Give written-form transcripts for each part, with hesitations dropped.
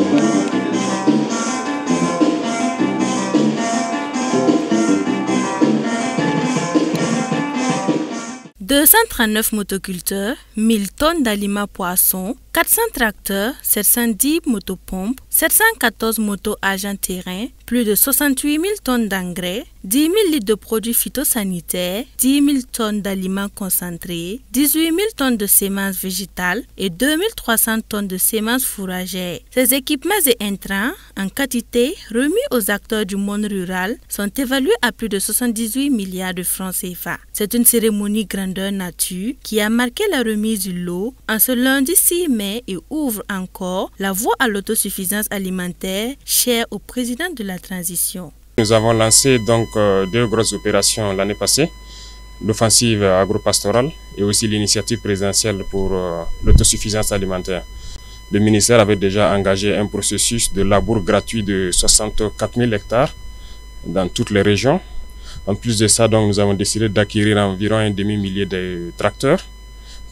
« 239 motoculteurs, 1000 tonnes d'aliments poissons, 400 tracteurs, 710 motopompes, 714 motos agents terrain, plus de 68 000 tonnes d'engrais, 10 000 litres de produits phytosanitaires, 10 000 tonnes d'aliments concentrés, 18 000 tonnes de semences végétales et 2 300 tonnes de semences fourragères. Ces équipements et intrants, en quantité remis aux acteurs du monde rural, sont évalués à plus de 78 milliards de francs CFA. C'est une cérémonie grandeur nature qui a marqué la remise du lot en ce lundi 6 mai et ouvre encore la voie à l'autosuffisance alimentaire chère au président de la transition. Nous avons lancé donc deux grosses opérations l'année passée, l'offensive agro-pastorale et aussi l'initiative présidentielle pour l'autosuffisance alimentaire. Le ministère avait déjà engagé un processus de labour gratuit de 64 000 hectares dans toutes les régions. En plus de ça, donc, nous avons décidé d'acquérir environ un demi-millier de tracteurs.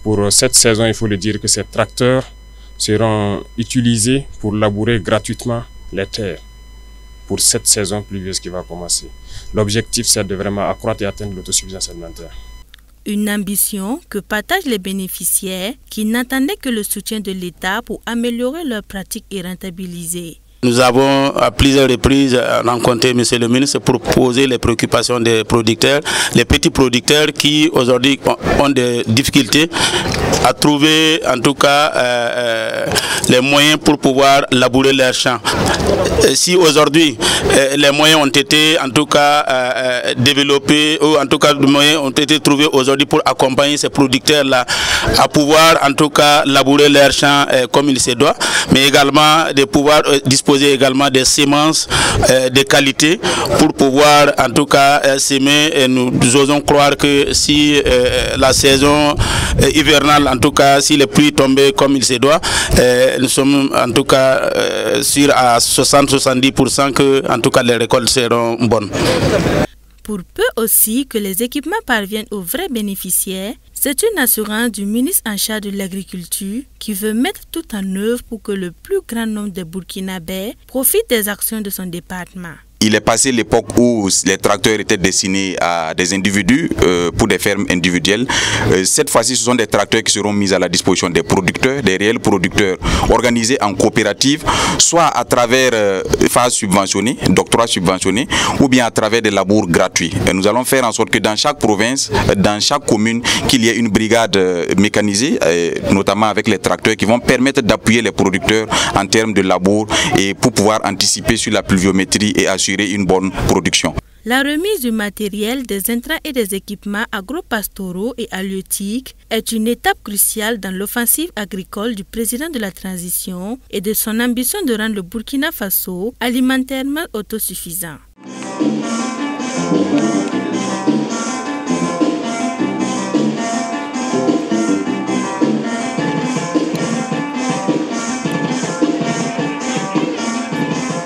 Pour cette saison, il faut le dire que ces tracteurs seront utilisés pour labourer gratuitement les terres pour cette saison pluvieuse qui va commencer. L'objectif, c'est de vraiment accroître et atteindre l'autosuffisance alimentaire. Une ambition que partagent les bénéficiaires qui n'attendaient que le soutien de l'État pour améliorer leurs pratiques et rentabiliser. Nous avons à plusieurs reprises rencontré M. le ministre pour poser les préoccupations des producteurs, les petits producteurs qui aujourd'hui ont des difficultés à trouver en tout cas les moyens pour pouvoir labourer leurs champs. Si aujourd'hui les moyens ont été en tout cas développés ou en tout cas les moyens ont été trouvés aujourd'hui pour accompagner ces producteurs-là à pouvoir en tout cas labourer leurs champs comme il se doit, mais également de pouvoir disposer également des semences de qualité pour pouvoir en tout cas s'aimer, et nous osons croire que si la saison hivernale, en tout cas si les pluies tombaient comme il se doit, nous sommes en tout cas sûrs à 60-70% que en tout cas les récoltes seront bonnes. Pour peu aussi que les équipements parviennent aux vrais bénéficiaires, c'est une assurance du ministre en charge de l'agriculture qui veut mettre tout en œuvre pour que le plus grand nombre de Burkinabés profitent des actions de son département. Il est passé l'époque où les tracteurs étaient destinés à des individus pour des fermes individuelles. Cette fois-ci, ce sont des tracteurs qui seront mis à la disposition des producteurs, des réels producteurs organisés en coopérative, soit à travers phases subventionnées, d'octroi subventionné, ou bien à travers des labours gratuits. Et nous allons faire en sorte que dans chaque province, dans chaque commune, qu'il y ait une brigade mécanisée, notamment avec les tracteurs qui vont permettre d'appuyer les producteurs en termes de labour et pour pouvoir anticiper sur la pluviométrie et assurer une bonne production. La remise du matériel, des intrants et des équipements agro-pastoraux et halieutiques est une étape cruciale dans l'offensive agricole du président de la transition et de son ambition de rendre le Burkina Faso alimentairement autosuffisant.